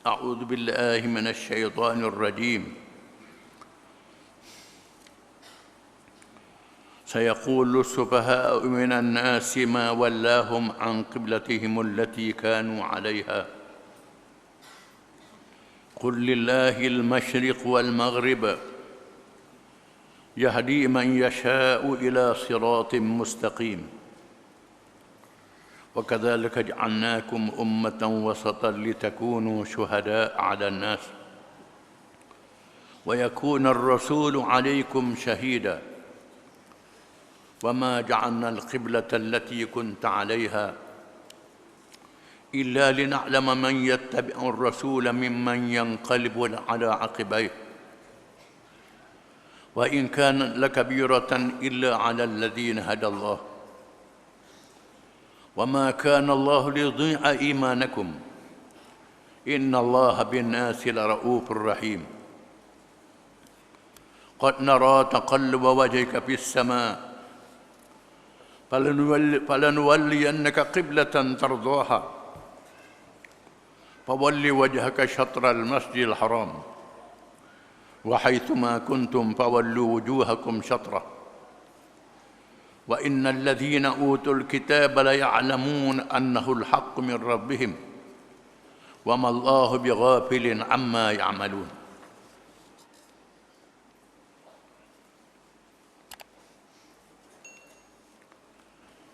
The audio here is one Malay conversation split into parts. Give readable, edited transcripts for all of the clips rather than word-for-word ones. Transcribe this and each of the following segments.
أعوذ بالله من الشيطان الرجيم. سيقول السفهاء من الناس ما ولاهم عن قبلتهم التي كانوا عليها قل لله المشرق والمغرب يهدي من يشاء إلى صراط مستقيم وكذلك جعلناكم أمة وسطا لتكونوا شهداء على الناس ويكون الرسول عليكم شهيدا وما جعلنا القبلة التي كنت عليها إلا لنعلم من يتبع الرسول ممن ينقلب على عقبيه وإن كان لكبيرة إلا على الذين هدى الله وما كان الله ليضيع إيمانكم إن الله بالناس لرؤوف رحيم قد نرى تقلب وجهك في السماء فلنولينك قبلة ترضاها فول وجهك شطر المسجد الحرام وحيثما كنتم فولوا وجوهكم شطره وإن الذين أوتوا الكتاب ليعلمون أنه الحق من ربهم وما الله بغافل عما يعملون.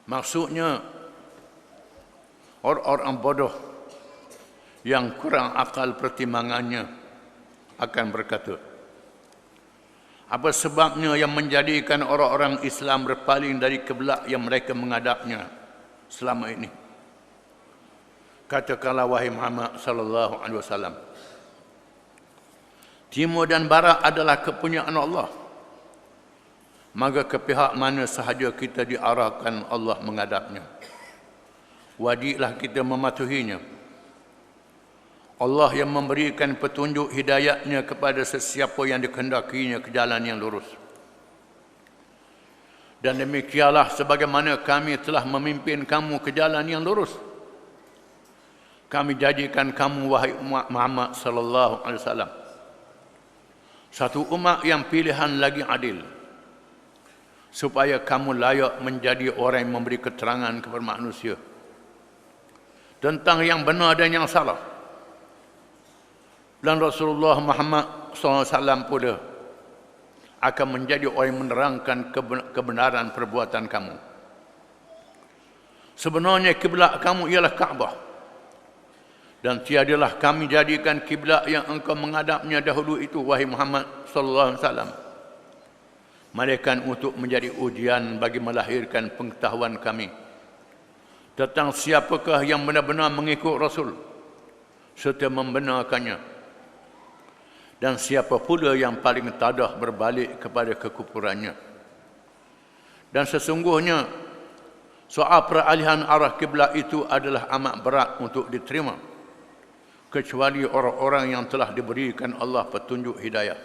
Maksudnya orang-orang bodoh yang kurang akal pertimbangannya akan berkata, apa sebabnya yang menjadikan orang-orang Islam berpaling dari kiblat yang mereka menghadapnya selama ini? Katakanlah wahai Muhammad sallallahu alaihi wasallam, timur dan barat adalah kepunyaan Allah. Maka ke pihak mana sahaja kita diarahkan Allah menghadapnya, wajiblah kita mematuhinya. Allah yang memberikan petunjuk hidayatnya kepada sesiapa yang dikehendakinya ke jalan yang lurus. Dan demikianlah sebagaimana kami telah memimpin kamu ke jalan yang lurus, kami jadikan kamu wahai umat Muhammad sallallahu alaihi wasallam satu umat yang pilihan lagi adil, supaya kamu layak menjadi orang yang memberi keterangan kepada manusia tentang yang benar dan yang salah. Dan Rasulullah Muhammad SAW pula akan menjadi orang yang menerangkan kebenaran perbuatan kamu. Sebenarnya kiblat kamu ialah Kaabah, dan tiadalah kami jadikan kiblat yang engkau menghadapnya dahulu itu, wahai Muhammad SAW, melainkan untuk menjadi ujian bagi melahirkan pengetahuan kami tentang siapakah yang benar-benar mengikut Rasul serta membenarkannya, dan siapa pula yang paling tadah berbalik kepada kekufurannya. Dan sesungguhnya soal peralihan arah kiblat itu adalah amat berat untuk diterima, kecuali orang-orang yang telah diberikan Allah petunjuk hidayah.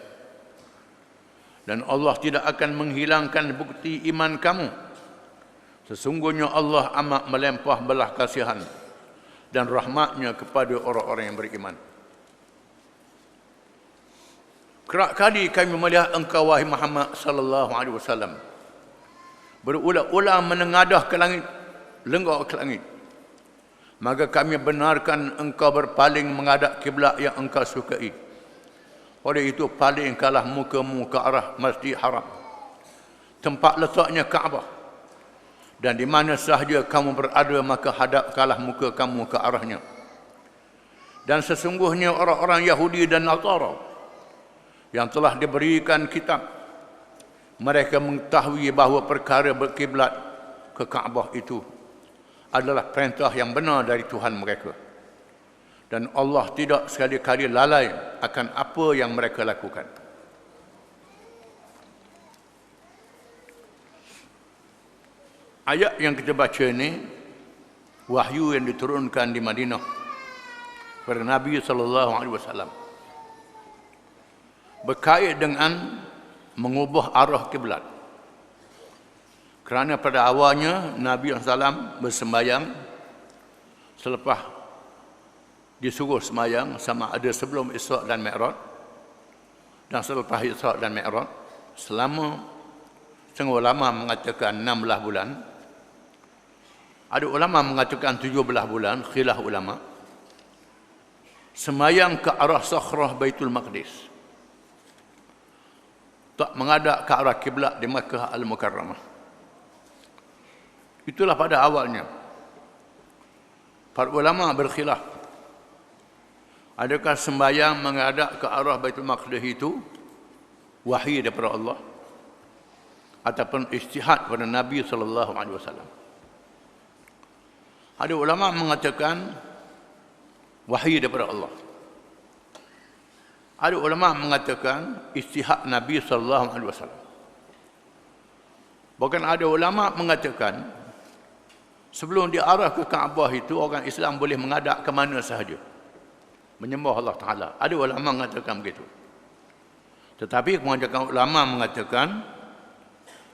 Dan Allah tidak akan menghilangkan bukti iman kamu. Sesungguhnya Allah amat melimpah belas kasihan dan rahmatnya kepada orang-orang yang beriman. Kerap kali kami melihat engkau wahai Muhammad sallallahu alaihi wasallam berulang-ulang menengadah ke langit, lenggak ke langit. Maka kami benarkan engkau berpaling menghadap kiblat yang engkau sukai. Oleh itu palingkanlah mukamu ke arah Masjid Haram, tempat letaknya Kaabah, dan di mana sahaja kamu berada maka hadapkanlah muka kamu ke arahnya. Dan sesungguhnya orang-orang Yahudi dan Nasara yang telah diberikan kitab, mereka mengetahui bahawa perkara berkiblat ke Kaabah itu adalah perintah yang benar dari Tuhan mereka, dan Allah tidak sekali-kali lalai akan apa yang mereka lakukan. Ayat yang kita baca ini wahyu yang diturunkan di Madinah kepada Nabi sallallahu alaihi wasallam berkait dengan mengubah arah kiblat. Kerana pada awalnya Nabi SAW bersembahyang selepas disuruh semayang sama ada sebelum Isra' dan Mi'raj dan selepas Isra' dan Mi'raj selama setengah ulama mengatakan 16 bulan, ada ulama mengatakan 17 bulan, khilaf ulama. Semayang ke arah Sakhrah Baitul Maqdis, tak menghadap ke arah kiblat di Makkah Al-Mukarramah. Itulah pada awalnya. Para ulama berkhilaf, adakah sembahyang menghadap ke arah Baitul Maqdis itu wahyu daripada Allah ataupun ijtihad pada Nabi sallallahu alaihi wasallam? Ada ulama mengatakan wahyu daripada Allah. Ada ulama mengatakan ijtihad Nabi sallallahu alaihi wasallam. Bahkan ada ulama mengatakan sebelum diarah ke Kaabah itu orang Islam boleh menghadap ke mana sahaja menyembah Allah Ta'ala. Ada ulama mengatakan begitu. Tetapi kebanyakan ulama mengatakan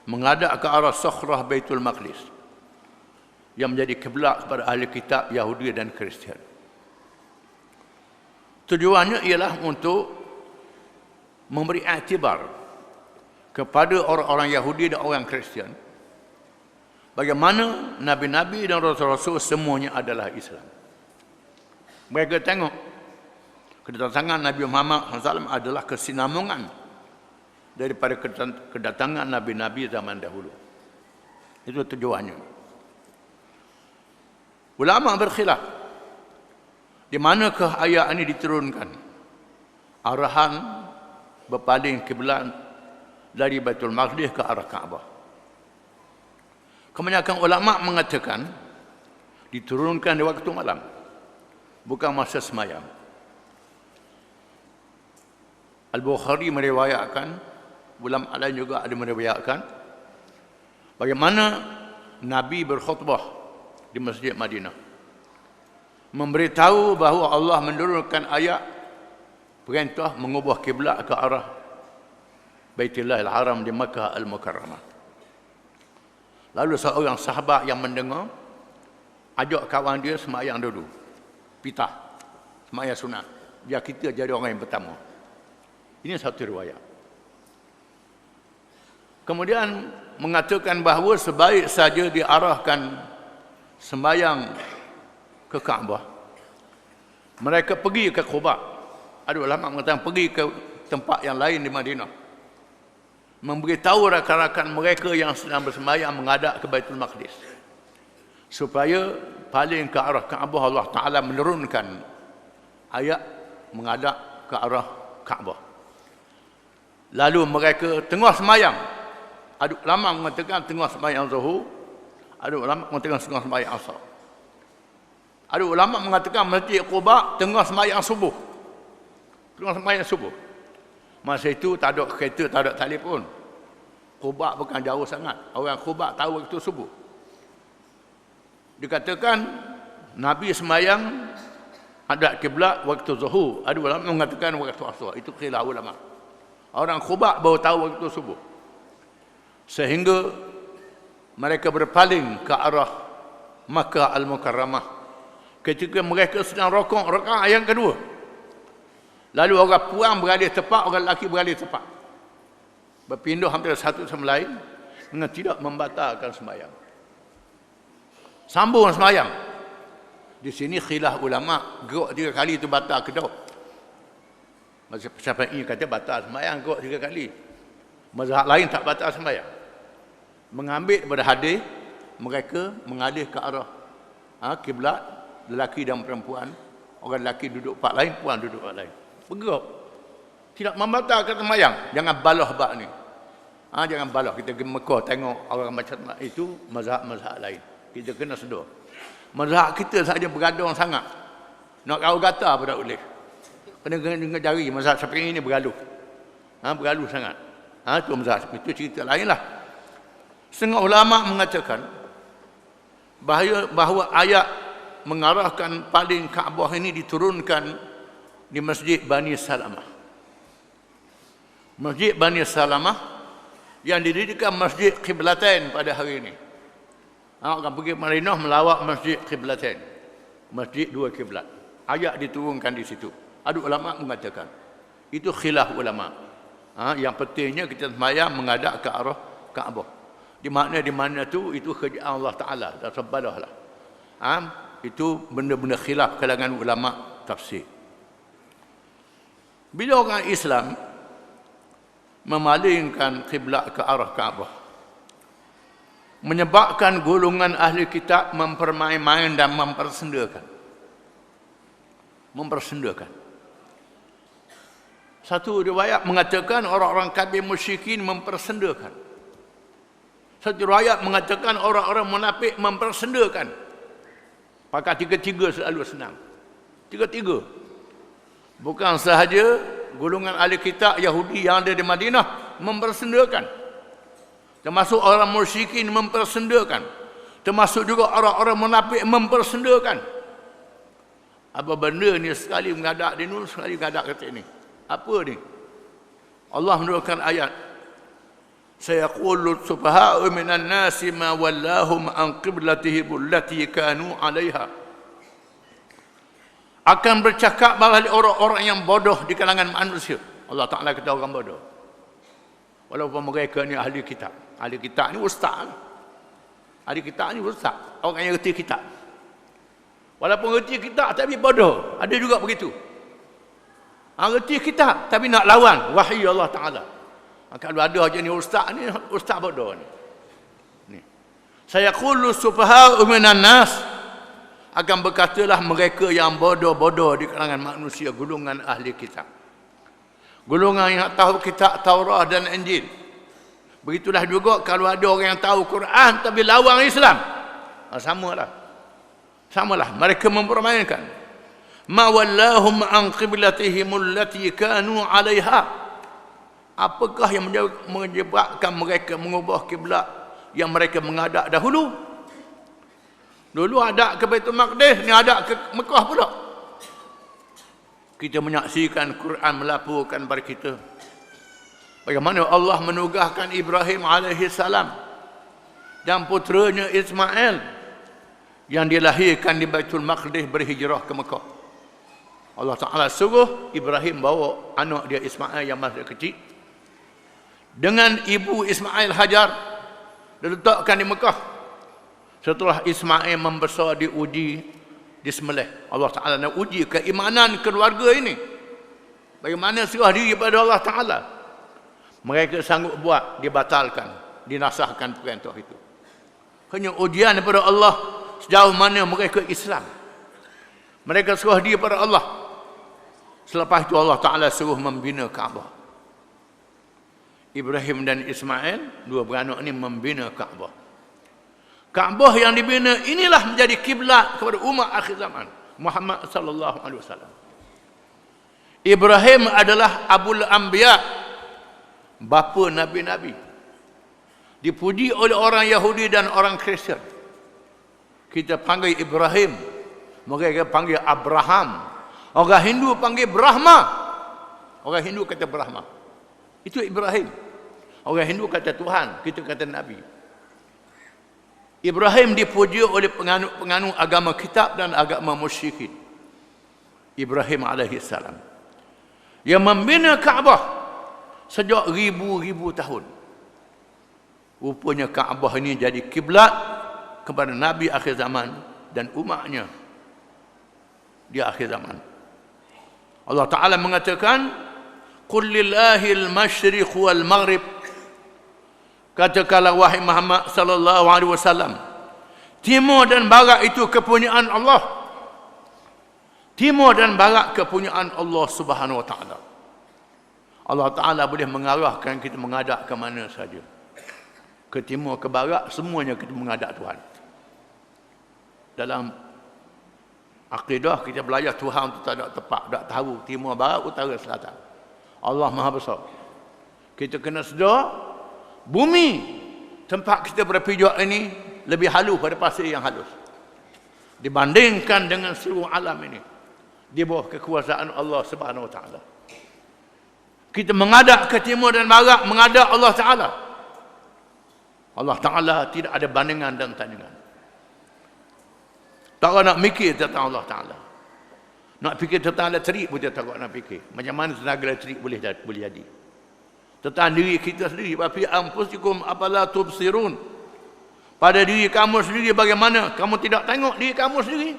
menghadap ke arah Sakhrah Baitul Maqdis yang menjadi kiblat kepada ahli kitab Yahudi dan Kristian. Tujuannya ialah untuk memberi iktibar kepada orang-orang Yahudi dan orang Kristian bagaimana Nabi-Nabi dan Rasul-Rasul semuanya adalah Islam. Mereka tengok kedatangan Nabi Muhammad SAW adalah kesinambungan daripada kedatangan Nabi-Nabi zaman dahulu. Itu tujuannya. Ulama berkhilaf di manakah ayat ini diturunkan. Arahan berpaling kiblat dari Baitul Maqdis ke arah Kaabah. Kebanyakan ulama mengatakan diturunkan di waktu malam, bukan masa semayang. Al-Bukhari meriwayatkan, ulama lain juga ada meriwayatkan bagaimana Nabi berkhutbah di Masjid Madinah, memberitahu bahawa Allah menurunkan ayat perintah mengubah kiblat ke arah Baitullahil Haram di Makkah Al-Mukarramah. Lalu seorang sahabat yang mendengar ajak kawan dia semayang dulu, pitah, semayang sunat, biar kita jadi orang yang pertama. Ini satu riwayat. Kemudian mengatakan bahawa sebaik saja diarahkan sembahyang ke Kaabah, mereka pergi ke Quba. Ada ulama mengatakan pergi ke tempat yang lain di Madinah, memberitahu rakan-rakan mereka yang sedang bersembahyang menghadap ke Baitul Maqdis supaya paling ke arah Kaabah. Allah Ta'ala menurunkan ayat menghadap ke arah Kaabah. Lalu mereka tengah sembahyang. Ada ulama mengatakan tengah sembahyang Zuhur, ada ulama mengatakan tengah sembahyang Asar. Ada ulama mengatakan Masjid Quba tengah sembahyang subuh. Tengah sembahyang subuh. Masa itu tak ada kereta, tak ada telefon. Quba bukan jauh sangat. Orang Quba tahu waktu subuh. Dikatakan Nabi sembahyang hadap kiblat waktu Zuhur. Ada ulama mengatakan waktu Asar. Itu khilaf ulama. Orang Quba baru tahu waktu subuh. Sehingga mereka berpaling ke arah Makkah Al-Mukarramah ketika mereka sedang rokok rakaat yang kedua. Lalu orang puan beralih tepat, orang lelaki beralih tepat, berpindah hampir satu sama lain dengan tidak membatalkan sembahyang. Sambung sembahyang. Di sini khilaf ulama, gerak 3 kali itu batal ke tak? Mazhab Syafi'i kata batal sembahyang gerak 3 kali. Mazhab lain tak batal sembahyang. Mengambil daripada hadis, mereka mengalih ke arah kiblat, lelaki dan perempuan. Orang lelaki duduk part lain, puan duduk part lain. Bergerak. Tidak membatalkan sembahyang. Jangan balah bab ni. Jangan balah. Kita pergi Mekah tengok orang macam itu, mazhab-mazhab lain. Kita kena sedar. Mazhab kita saja bergaduh sangat. Nak kau gata pun tak boleh. Kena dengar jari. Mazhab Syafi'i ini bergaduh. Bergaduh sangat. Itu mazhab. Itu cerita lain lah. Setengah ulama mengatakan bahawa ayat mengarahkan paling Kaabah ini diturunkan di Masjid Bani Salamah. Masjid Bani Salamah yang didirikan Masjid Qiblatain pada hari ini. Orang pergi Madinah melawat Masjid Qiblatain, Masjid 2 kiblat. Ayat diturunkan di situ. Ada ulama mengatakan itu khilaf ulama. Yang pentingnya kita sembahyang menghadap ke arah Kaabah. Di mana tu itu kerjaan Allah Taala, tak sebadahlah. Itu benda-benda khilaf kalangan ulama tafsir. Bila orang Islam memalingkan kiblat ke arah Kaabah, menyebabkan golongan ahli kitab mempermain-main dan mempersendakan. Satu riwayat mengatakan orang-orang kafir musyrikin mempersendakan. Satu riwayat mengatakan orang-orang munafik mempersendakan. Pakai tiga-tiga selalu senang. Tiga-tiga. Bukan sahaja golongan ahli kitab Yahudi yang ada di Madinah mempersendakan. Termasuk orang musyrikin mempersendakan. Termasuk juga orang-orang munafik mempersendakan. Apa benda ni, sekali menghadap di nun, sekali menghadap kata ini. Apa ni? Allah menurunkan ayat. Sayaqulu sufaha'u minan nasi ma wallahum an qiblatihim allati kanu 'alaiha. Akan bercakap bagi orang-orang yang bodoh di kalangan manusia. Allah Taala kata orang bodoh. Walaupun mereka ni ahli kitab. Ahli kitab ni ustaz. Ahli kitab ni ustaz. Orang yang reti kitab. Walaupun reti kitab tapi bodoh. Ada juga begitu. Reti kitab tapi nak lawan wahyu Allah Taala. Kalau ada je ni ustaz bodoh ni. Sayaqulu sufaha'u minan nas, akan berkatalah mereka yang bodoh-bodoh di kalangan manusia, golongan ahli kitab. Golongan yang tahu kitab Taurat dan Injil. Begitulah juga kalau ada orang yang tahu Quran tapi lawan Islam. Samalah mereka mempermainkan. Ma wallahum an qiblatihim allati kanu 'alaiha. Apakah yang menyebabkan mereka mengubah kiblat yang mereka menghadap dahulu? Dulu hadap ke Baitul Maqdis, ni hadap ke Mekah pula. Kita menyaksikan Quran melaporkan kepada kita bagaimana Allah menugaskan Ibrahim alaihissalam dan puteranya Ismail yang dilahirkan di Baitul Maqdis berhijrah ke Mekah. Allah Ta'ala suruh Ibrahim bawa anak dia Ismail yang masih kecil dengan ibu Ismail Hajar, diletakkan di Mekah. Setelah Ismail membesar, diuji, disembelih. Allah Ta'ala nak uji keimanan keluarga ini. Bagaimana serah diri pada Allah Ta'ala. Mereka sanggup buat, dibatalkan, dinasahkan perintah itu. Hanya ujian daripada Allah sejauh mana mereka Islam. Mereka serah diri pada Allah. Selepas itu Allah Ta'ala suruh membina Kaabah. Ibrahim dan Ismail, dua beranak ini membina Kaabah. Kaabah yang dibina inilah menjadi kiblat kepada umat akhir zaman, Muhammad sallallahu alaihi wasallam. Ibrahim adalah Abul Anbiya, bapa nabi-nabi. Dipuji oleh orang Yahudi dan orang Kristian. Kita panggil Ibrahim, mereka panggil Abraham. Orang Hindu panggil Brahma. Orang Hindu kata Brahma. Itu Ibrahim. Orang Hindu kata Tuhan, kita kata Nabi. Ibrahim dipuji oleh penganut agama kitab dan agama musyrikin. Ibrahim alaihissalam yang membina Kaabah sejak ribu-ribu tahun. Rupanya Kaabah ini jadi kiblat kepada Nabi akhir zaman dan umatnya di akhir zaman. Allah Ta'ala mengatakan, Qul lillahil masyriq wal maghrib. Katakanlah wahai Muhammad sallallahu alaihi wasallam, timur dan barat itu kepunyaan Allah. Timur dan barat kepunyaan Allah Subhanahu wa taala. Allah Taala boleh mengarahkan kita menghadap ke mana saja. Ke timur, ke barat, semuanya kita menghadap Tuhan. Dalam akidah kita belajar Tuhan itu tak ada tepat, tak tahu timur, barat, utara, selatan. Allah Maha Besar. Kita kena sedar bumi tempat kita berpijak ini lebih halus pada pasir yang halus dibandingkan dengan seluruh alam ini di bawah kekuasaan Allah Subhanahu wa taala. Kita menghadap ke timur dan barat, menghadap Allah Taala. Allah Taala tidak ada bandingan dan tandingan. Tak nak mikir tentang Allah Taala. Nak fikir tentang elektrik pun dia takut nak fikir. Macam mana tenaga elektrik boleh jadi. Tentang diri kita sendiri. Wafi anfusikum afala tubsirun. Pada diri kamu sendiri bagaimana? Kamu tidak tengok diri kamu sendiri.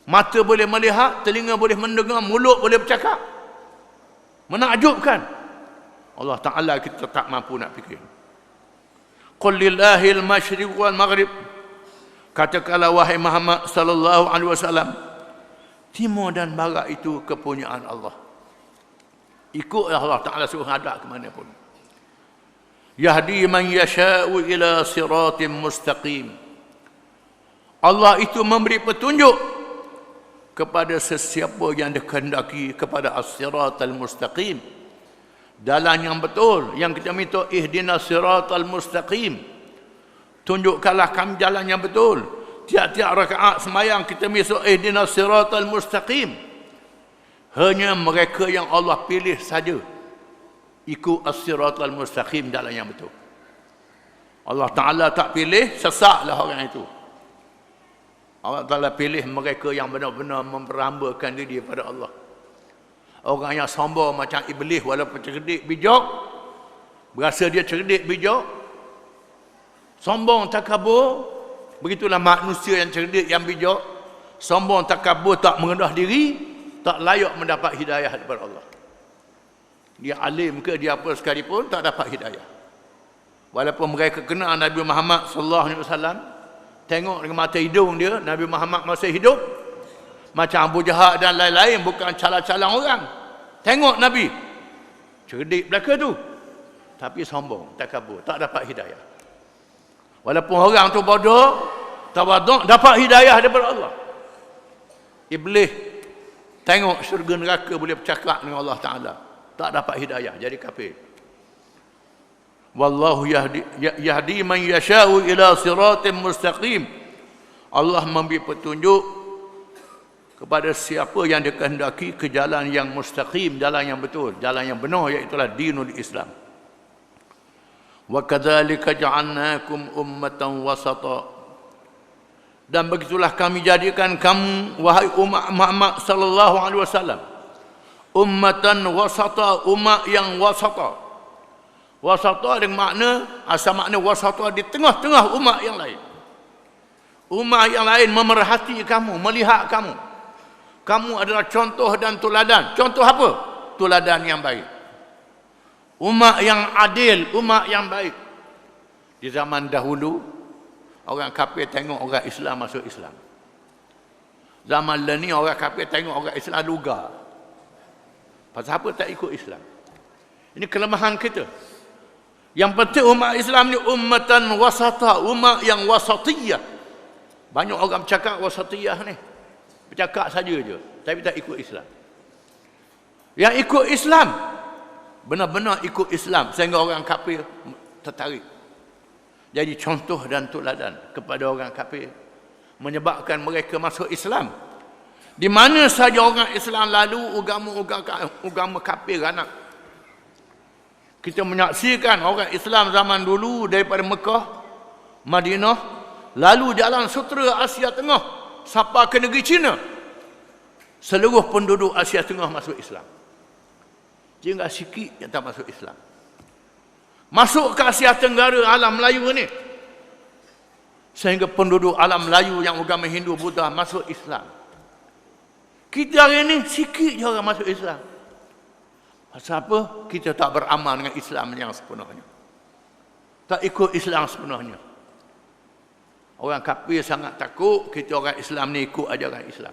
Mata boleh melihat, telinga boleh mendengar, mulut boleh bercakap. Menakjubkan. Allah Ta'ala kita tak mampu nak fikir. Qul lillahil masyriq wal maghrib. Katakanlah wahai Muhammad sallallahu alaihi wasallam, timur dan barat itu kepunyaan Allah. Ikutlah Allah Ta'ala suruh hadap ke mana pun. Yahdi man yasha'u ila siratim mustaqim. Allah itu memberi petunjuk kepada sesiapa yang dikehendaki kepada as-siratal mustaqim. Jalan yang betul. Yang kita minta ihdinas siratal mustaqim. Tunjukkanlah kami jalan yang betul. Tiap-tiap rakaat semayang kita minta ihdinas siratal mustaqim. Hanya mereka yang Allah pilih saja ikut as-siratal mustaqim, jalan yang betul. Allah Ta'ala tak pilih, sesatlah orang itu. Allah Ta'ala pilih mereka yang benar-benar memperambakan diri kepada Allah. Orang yang sombong macam iblis walaupun cerdik bijak, berasa dia cerdik bijak, sombong takabur, begitulah manusia yang cerdik yang bijak, sombong takabur, tak merendah diri, tak layak mendapat hidayah daripada Allah. Dia alim ke dia apa sekalipun tak dapat hidayah. Walaupun mereka kenal Nabi Muhammad sallallahu alaihi wasallam, tengok dengan mata hidung dia Nabi Muhammad masih hidup, macam Abu Jahal dan lain-lain, bukan calang-calang orang. Tengok Nabi cerdik belaka tu, tapi sombong, takabur, tak dapat hidayah. Walaupun orang tu bodoh, tawaduk, dapat hidayah daripada Allah. Iblis tengok syurga neraka boleh bercakap dengan Allah Ta'ala, tak dapat hidayah, jadi kafir. Wallahu yahdi man yasha'u ila siratim mustaqim. Allah memberi petunjuk kepada siapa yang dikehendaki ke jalan yang mustaqim, jalan yang betul, jalan yang benar, iaitu dinul Islam. Wa kadzalika ja'alnakum ummatan wasata. Dan begitulah kami jadikan kamu wahai umat Muhammad sallallahu alaihi wasallam ummatan wasata, umat yang wasata. Wasata dengan makna, asal makna wasata di tengah-tengah umat yang lain. Umat yang lain memerhati kamu, melihat kamu. Kamu adalah contoh dan tuladan. Contoh apa? Tuladan yang baik. Umat yang adil, umat yang baik. Di zaman dahulu, orang kafir tengok orang Islam masuk Islam. Zaman ni orang kafir tengok orang Islam lugar. Pasal apa tak ikut Islam? Ini kelemahan kita. Yang penting umat Islam ni ummatan wasata, umat yang wasatiyah. Banyak orang bercakap wasatiyah ni, bercakap saja je, tapi tak ikut Islam. Yang ikut Islam, benar-benar ikut Islam, sehingga orang kafir tertarik. Jadi contoh dan teladan kepada orang kafir, menyebabkan mereka masuk Islam. Di mana saja orang Islam lalu, agama kafir anak. Kita menyaksikan orang Islam zaman dulu daripada Mekah, Madinah, lalu jalan sutera Asia Tengah sampai ke negeri China. Seluruh penduduk Asia Tengah masuk Islam. Tinggal sikit yang tak masuk Islam. Masuk ke Asia Tenggara, alam Melayu ni. Sehingga penduduk alam Melayu yang agama Hindu, Buddha masuk Islam. Kita hari ni sikit je orang masuk Islam. Pasal apa? Kita tak beramal dengan Islam yang sepenuhnya. Tak ikut Islam sepenuhnya. Orang kafir sangat takut kita orang Islam ni ikut ajaran Islam.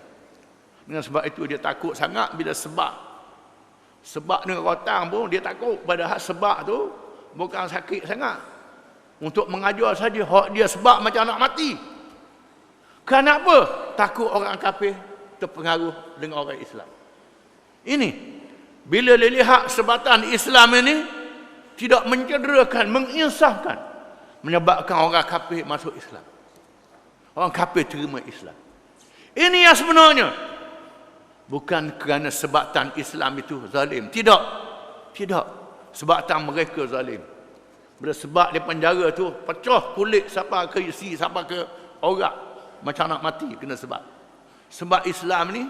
Dengan sebab itu dia takut sangat bila sebab dengan rotang pun dia takut. Padahal sebab tu bukan sakit sangat. Untuk mengajar saja, hak dia sebab macam nak mati. Kenapa? Takut orang kafir terpengaruh dengan orang Islam. Ini bila dilihat sebatan Islam ini tidak mencederakan, menginsafkan, menyebabkan orang kafir masuk Islam. Orang kafir terima Islam. Ini yang sebenarnya. Bukan kerana sebatan Islam itu zalim. Tidak. Tidak. Sebatan mereka zalim. Bila sebab di penjara tu pecah kulit sampai ke isi, sampai ke orak. Macam nak mati kena sebab. Sebab Islam ni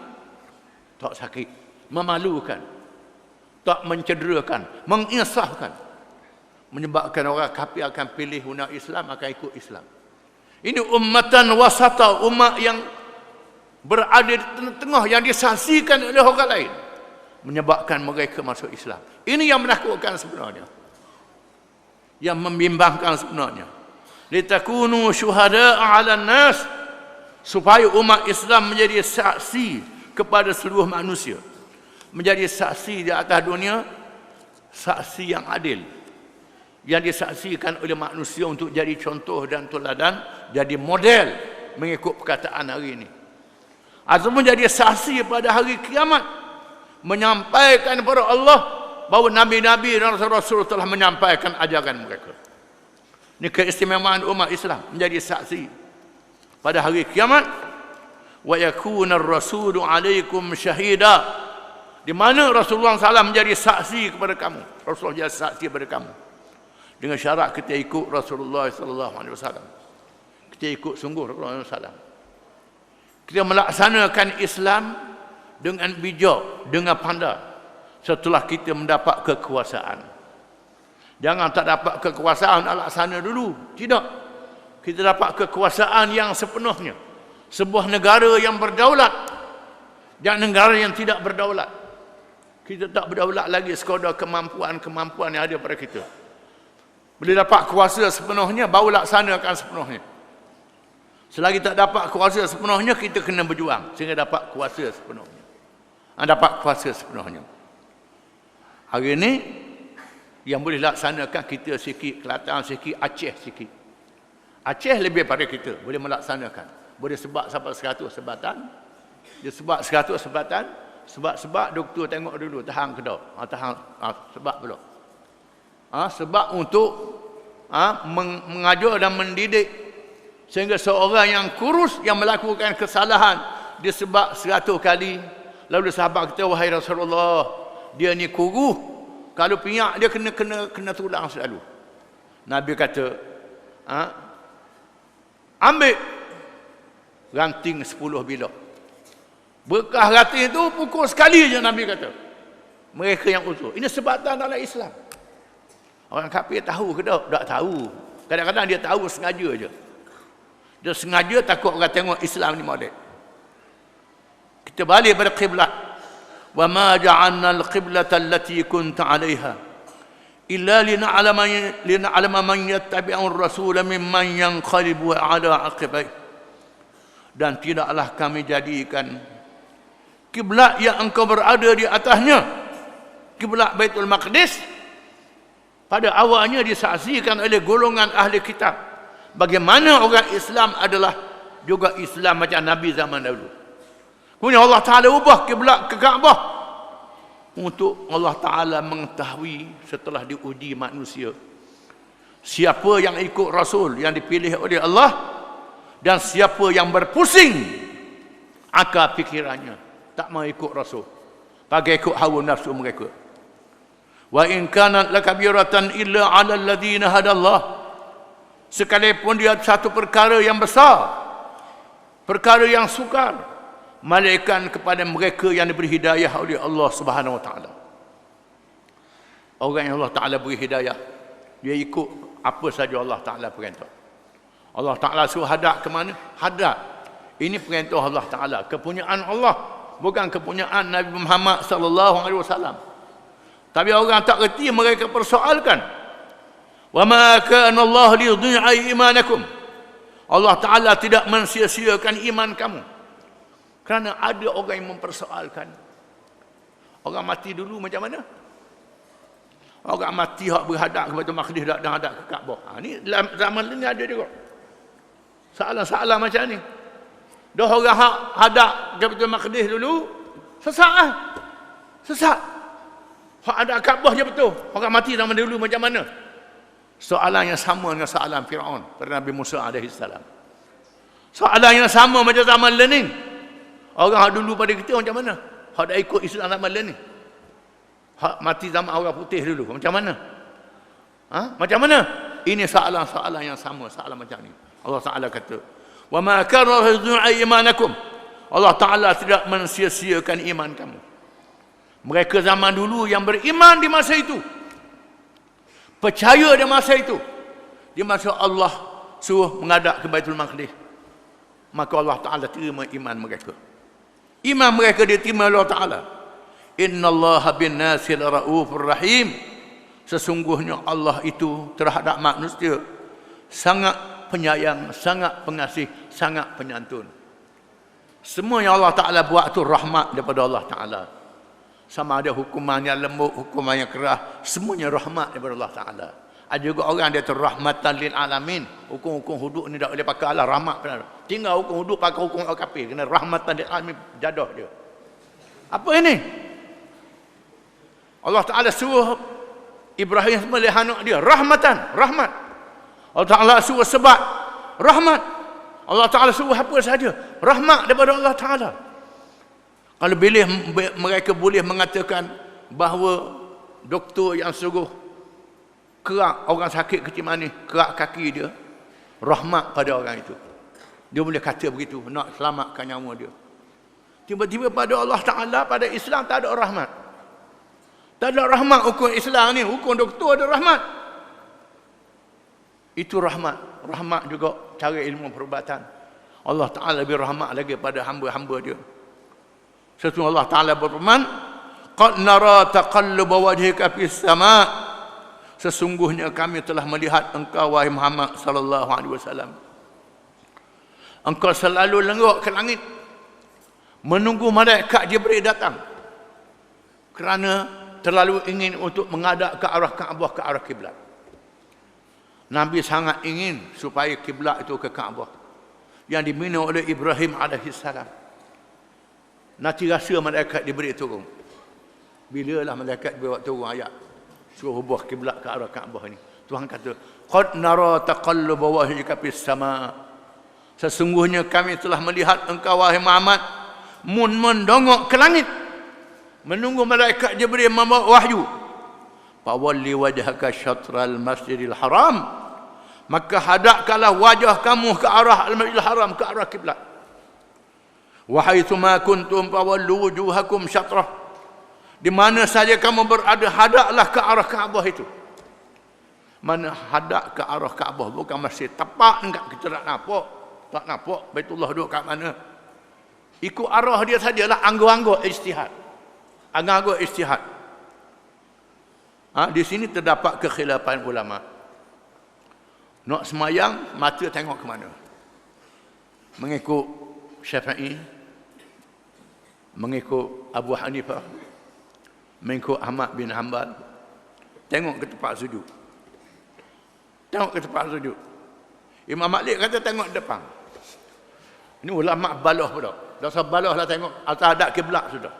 tak sakit, memalukan, tak mencederakan, menginsafkan, menyebabkan orang kafir akan pilih umat Islam, akan ikut Islam. Ini ummatan wasata, umat yang berada di tengah-tengah, yang disaksikan oleh orang lain, menyebabkan mereka masuk Islam. Ini yang menakutkan sebenarnya, yang membimbangkan sebenarnya. Litakunu syuhada'a 'alan nas, supaya umat Islam menjadi saksi kepada seluruh manusia, menjadi saksi di atas dunia, saksi yang adil, yang disaksikan oleh manusia untuk jadi contoh dan teladan, jadi model mengikut perkataan hari ini. Ataupun jadi saksi pada hari kiamat, menyampaikan kepada Allah bahawa nabi-nabi dan rasul-rasul telah menyampaikan ajaran mereka. Ini keistimewaan umat Islam, menjadi saksi pada hari kiamat. Wa yakuna ar-rasulu 'alaikum syahida, di mana Rasulullah SAW menjadi saksi kepada kamu. Rasulullah jadi saksi kepada kamu dengan syarat kita ikut Rasulullah SAW. Kita ikut sungguh Rasulullah SAW. Kita melaksanakan Islam dengan bijak, dengan pandai, setelah kita mendapat kekuasaan. Jangan tak dapat kekuasaan nak laksana dulu. Tidak. Kita dapat kekuasaan yang sepenuhnya. Sebuah negara yang berdaulat, jangan negara yang tidak berdaulat. Kita tak berdaulat lagi sekadar kemampuan-kemampuan yang ada pada kita. Bila dapat kuasa sepenuhnya, baru laksanakan sepenuhnya. Selagi tak dapat kuasa sepenuhnya, kita kena berjuang sehingga dapat kuasa sepenuhnya. Dapat kuasa sepenuhnya. Hari ini yang boleh laksanakan kita sikit, Kelantan sikit, Aceh sikit. Aceh lebih pada kita boleh melaksanakan. Boleh sebab sampai 100 sebatan. Dia sebab 100 sebatan. Sebab doktor tengok dulu tahan ke tak. Tahan sebab pula. Sebab untuk mengajar dan mendidik, sehingga seorang yang kurus yang melakukan kesalahan dia sebab 100 kali, lalu sahabat kita, wahai Rasulullah, dia ni kurus, kalau pinyak dia kena tulang selalu. Nabi kata, ambil ranting 10 bilok. Bekas ranting itu pukul sekali je, Nabi kata. Mereka yang usul. Ini sebatan dalam Islam. Orang kafir tahu ke tak? Tak tahu. Kadang-kadang dia tahu sengaja je. Dia sengaja takut orang tengok Islam ni model. Kita balik pada qiblat. Wa ma ja'alna al-qiblata allati kunta 'alayha illa lina'lama man yattabi'u ar-rasula mimman yanqalibu 'ala 'aqibai. Dan tidaklah kami jadikan kiblat yang engkau berada di atasnya, kiblat Baitul Maqdis, pada awalnya disaksikan oleh golongan ahli kitab. Bagaimana orang Islam adalah juga Islam macam Nabi zaman dahulu. Kemudian Allah Ta'ala ubah kiblat ke Kaabah untuk Allah Ta'ala mengetahui setelah diuji manusia siapa yang ikut Rasul yang dipilih oleh Allah, dan siapa yang berpusing akal fikirannya, tak mau ikut Rasul, pakai ikut hawa nafsu mereka. Wa in kanat lakabiratan illa 'ala alladhina hadallah, sekalipun dia satu perkara yang besar, perkara yang sukar, melainkan kepada mereka yang diberi hidayah oleh Allah Subhanahu wa taala. Orang yang Allah Taala beri hidayah, dia ikut apa saja Allah Taala perintah. Allah Ta'ala suruh hadap ke mana? Hadap. Ini perintah Allah Ta'ala. Kepunyaan Allah. Bukan kepunyaan Nabi Muhammad SAW. Tapi orang tak reti, mereka persoalkan. Wa ma kana Allah liyudhi'a imanakum. Allah Ta'ala tidak mensia-siakan iman kamu. Kerana ada orang yang mempersoalkan. Orang mati dulu macam mana? Orang mati hak berhadap ke Baitul Maqdis dan hadap ke Kaabah. Ini dalam zaman ini ada juga. Soalan-soalan macam ni. Dah orang hak hadap ke Baitul Maqdis dulu, sesat lah. Sesat. Hak hadap Kaabah je betul. Orang mati zaman dulu macam mana? Soalan yang sama dengan soalan Fir'aun pada Nabi Musa AS. Soalan yang sama macam zaman Lenin. Orang hak dulu pada kita macam mana? Hak dah ikut Islam zaman Lenin. Hak mati zaman orang putih dulu macam mana? Macam mana? Ini soalan-soalan yang sama, soalan macam ni. Allah Ta'ala kata, wa ma kana yudhi'a imanakum. Allah Ta'ala tidak mensia-siakan iman kamu. Mereka zaman dulu yang beriman di masa itu, percaya di masa itu, di masa Allah suruh menghadap ke Baitul Maqdis, maka Allah Ta'ala terima iman mereka. Iman mereka diterima Allah Ta'ala. Innallaha bin nasi laraufur rahim. Sesungguhnya Allah itu terhadap manusia sangat penyayang, sangat pengasih, sangat penyantun. Semua yang Allah Ta'ala buat itu rahmat daripada Allah Ta'ala. Sama ada hukuman yang lembut, hukuman yang keras, semuanya rahmat daripada Allah Ta'ala. Ada juga orang dia rahmatan lil alamin. Hukum-hukum hudud ni tak boleh pakai Allah rahmat. Tinggal hukum hudud pakai hukum al-kafir. Kena rahmatan lil alamin, jadah dia. Apa ini? Allah Ta'ala suruh Ibrahim sembelih anak dia, rahmatan, rahmat. Allah Ta'ala suruh sebat, rahmat. Allah Ta'ala suruh apa saja, rahmat daripada Allah Ta'ala. Kalau mereka boleh mengatakan bahawa doktor yang suruh kerak orang sakit kecil manis, kerak kaki dia, rahmat pada orang itu. Dia boleh kata begitu, nak selamatkan nyawa dia. Tiba-tiba pada Allah Ta'ala, pada Islam tak ada rahmat. Tak ada rahmat hukum Islam ni, hukum doktor ada rahmat. Itu rahmat. Rahmat juga cara ilmu perubatan. Allah Ta'ala lebih rahmat lagi pada hamba-hamba dia. Sesungguhnya Allah Ta'ala berfirman, qad nara taqalluba wajhika fis sama'. Sesungguhnya kami telah melihat engkau wahai Muhammad sallallahu alaihi wasallam. Engkau selalu lenggok ke langit menunggu malaikat Jibril datang. Kerana terlalu ingin untuk menghadap ke arah Kaabah, ke arah kiblat. Nabi sangat ingin supaya kiblat itu ke Kaabah yang diminta oleh Ibrahim alaihissalam. Nanti rasa malaikat diberi turun. Bila lah malaikat diberi turun ayat suruh ubah kiblat ke arah Kaabah ni. Tuhan kata, qad nara taqalluba wajhika fis sama'. Sesungguhnya kami telah melihat engkau wahai Muhammad mendongok ke langit menunggu malaikat Jibril membawa wahyu. Fawalli wajhaka syatral masjidil haram. Maka hadapkanlah wajah kamu ke arah al-masjidil haram, ke arah kiblat. Wa haitsuma kuntum fawallu wujuhakum syatrah. Di mana saja kamu berada, hadaplah ke arah Kaabah itu. Mana hadap ke arah Kaabah, bukan masih tepat enggak kita tak nampak. Tak nampak Baitullah duduk kat mana. Ikut arah dia sajalah, anggo-anggo ijtihad. Anggo ijtihad. Di sini terdapat kekhilafan ulama. Nak semayang, mata tengok ke mana? Mengikut Syafi'i, mengikut Abu Hanifah, mengikut Ahmad bin Hanbal, tengok ke tempat sujud. Tengok ke tempat sujud. Imam Malik kata tengok depan. Ini ulama balah pula. Dasar balah lah tengok atas hadap kiblat sudah.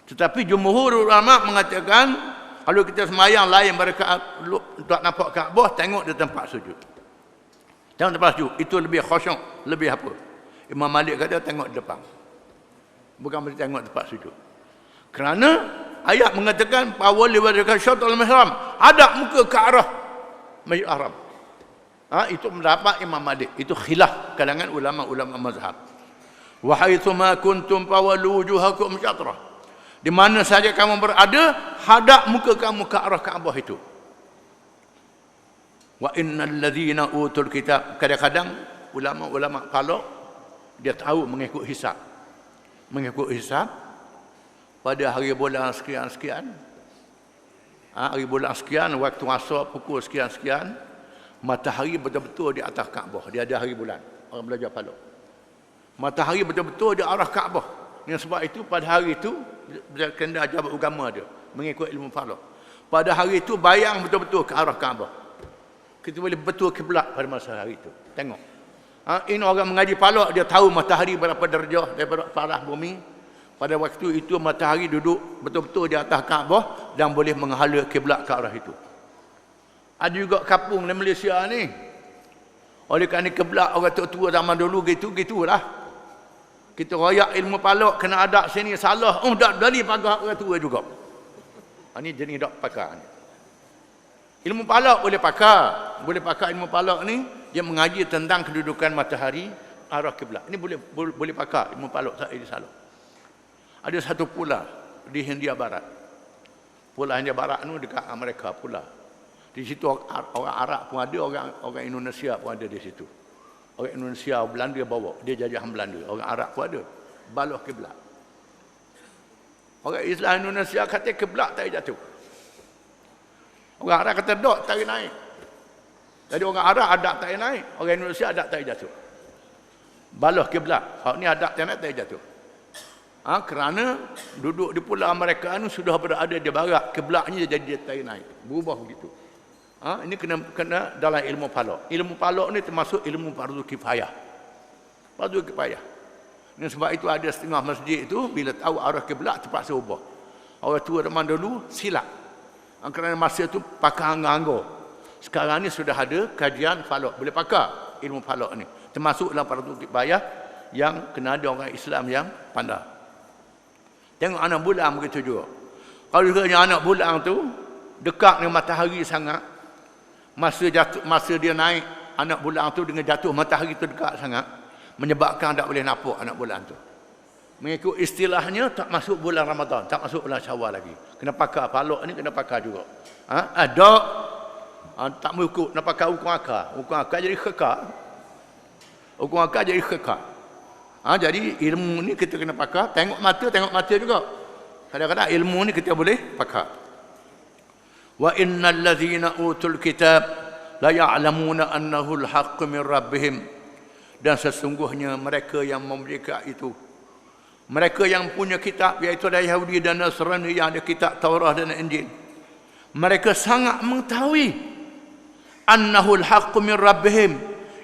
Tetapi jumhur ulama mengatakan kalau kita semayang lain berkat tak nampak Kaabah, tengok di tempat sujud. Tengok tempat sujud, itu lebih khusyuk, lebih apa? Imam Malik kata tengok depan. Bukan mesti tengok tempat sujud. Kerana ayat mengatakan fawalli wajhaka syatral masjidil haram, hadap muka ke arah Masjidil Haram. Itu mendapat Imam Malik. Itu khilaf kalangan ulama-ulama mazhab. Wa haitsuma kuntum fawallu wujuhakum syatrah. Di mana saja kamu berada, hadap muka kamu ke arah Kaabah itu. Wa innal ladzina utul kitab. Kadang-kadang ulama-ulama kalau dia tahu mengikut hisab. Mengikut hisab pada hari bulan sekian-sekian. Hari bulan sekian, waktu asar pukul sekian-sekian, matahari betul-betul di atas Kaabah. Dia ada hari bulan. Orang belajar palak. Matahari betul-betul di arah Kaabah. Yang sebab itu pada hari itu kena jabat agama dia mengikut ilmu falak. Pada hari itu bayang betul-betul ke arah Kaabah. Kita boleh betul kiblat pada masa hari itu. Tengok. Ini orang mengaji falak, dia tahu matahari berapa darjah daripada paras bumi. Pada waktu itu matahari duduk betul-betul di atas Kaabah dan boleh menghala kiblat ke arah itu. Ada juga kampung di Malaysia ni. Oleh kerana kiblat orang tua-tua zaman dulu gitulah. Kita royak ilmu palak kena adab sini salah. Dak dari pagar orang tua juga. Ini jenis dak pakar ni. Ilmu palak boleh pakar. Boleh pakar ilmu palak ni. Dia mengaji tentang kedudukan matahari arah kiblat. Ini boleh pakai ilmu palok tak ini salah. Ada satu pula di Hindia Barat. Pula Hindia Barat ni dekat Amerika pula. Di situ orang Arab pun ada, orang Indonesia pun ada di situ. Orang Indonesia, Belanda bawa, dia jajahan Belanda. Orang Arab pun ada. Baloh kiblat. Orang Islam Indonesia kata kiblat tak jatuh. Orang Arab kata dok tak naik. Jadi orang Arab adab tak naik, orang Indonesia adab tak jatuh. Baloh kiblat. Hak ni adab tak naik tak jatuh. Kerana duduk di pulau mereka ni sudah berada di barat, kiblatnya jadi dia tak naik. Berubah begitu. Ini kena dalam ilmu palok. Ilmu palok ni termasuk ilmu fardu kifayah. Fardu kifayah. Dan sebab itu ada setengah masjid itu bila tahu arah kiblat terpaksa ubah. Orang tua zaman dulu silap. Kerana masa itu pakai anggur. Sekarang ni sudah ada kajian palok. Boleh pakai ilmu palok ni. Termasuk dalam fardu kifayah yang kena ada orang Islam yang pandai. Tengok anak bulan begitu juga. Kalau sekiranya anak bulan tu dekat dengan matahari sangat, masa dia naik anak bulan tu dengan jatuh matahari tu dekat sangat, menyebabkan tak boleh nampak anak bulan tu. Mengikut istilahnya tak masuk bulan Ramadan, tak masuk bulan Syawal lagi. Kena pakai palok ni, kena pakai juga. Ada tak mengikut, nak pakai hukum akal. Hukum akal jadi khekak. Hukum akal jadi khekak. Jadi ilmu ni kita kena pakai. Tengok mata juga. Kadang-kadang ilmu ni kita boleh pakai. Wa innal ladzina utul kitab la ya'lamuna annahu al-haqqu min rabbihim. Dan sesungguhnya mereka yang memerdeka itu, mereka yang punya kitab, iaitu dari Yahudi dan Nasrani yang ada kitab Taurat dan Injil, mereka sangat mengetahui annahu al-haqqu min rabbihim,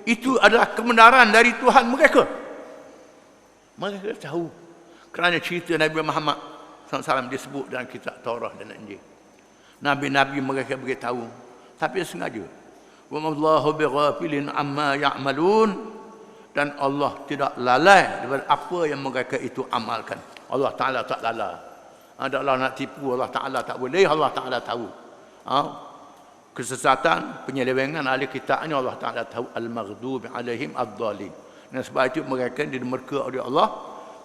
itu adalah kebenaran dari Tuhan mereka. Mereka tahu kerana cerita Nabi Muhammad SAW disebut dalam kitab Taurat dan Injil. Nabi-nabi mereka beritahu, tapi sengaja. Wa mallahu bighafilin amma ya'malun, dan Allah tidak lalai daripada apa yang mereka itu amalkan. Allah Ta'ala tak lalai. Allah nak tipu Allah Ta'ala tak boleh. Allah Ta'ala tahu. Kesesatan, penyelewengan ahli kitabnya Allah Ta'ala tahu. Al-maghdubi alaihim ad-dhalim. Dan sebab itu mereka dimurka oleh Allah.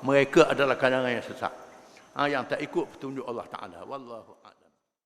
Mereka adalah kalangan yang sesat. Yang tak ikut petunjuk Allah Ta'ala. Wallahu a'lam.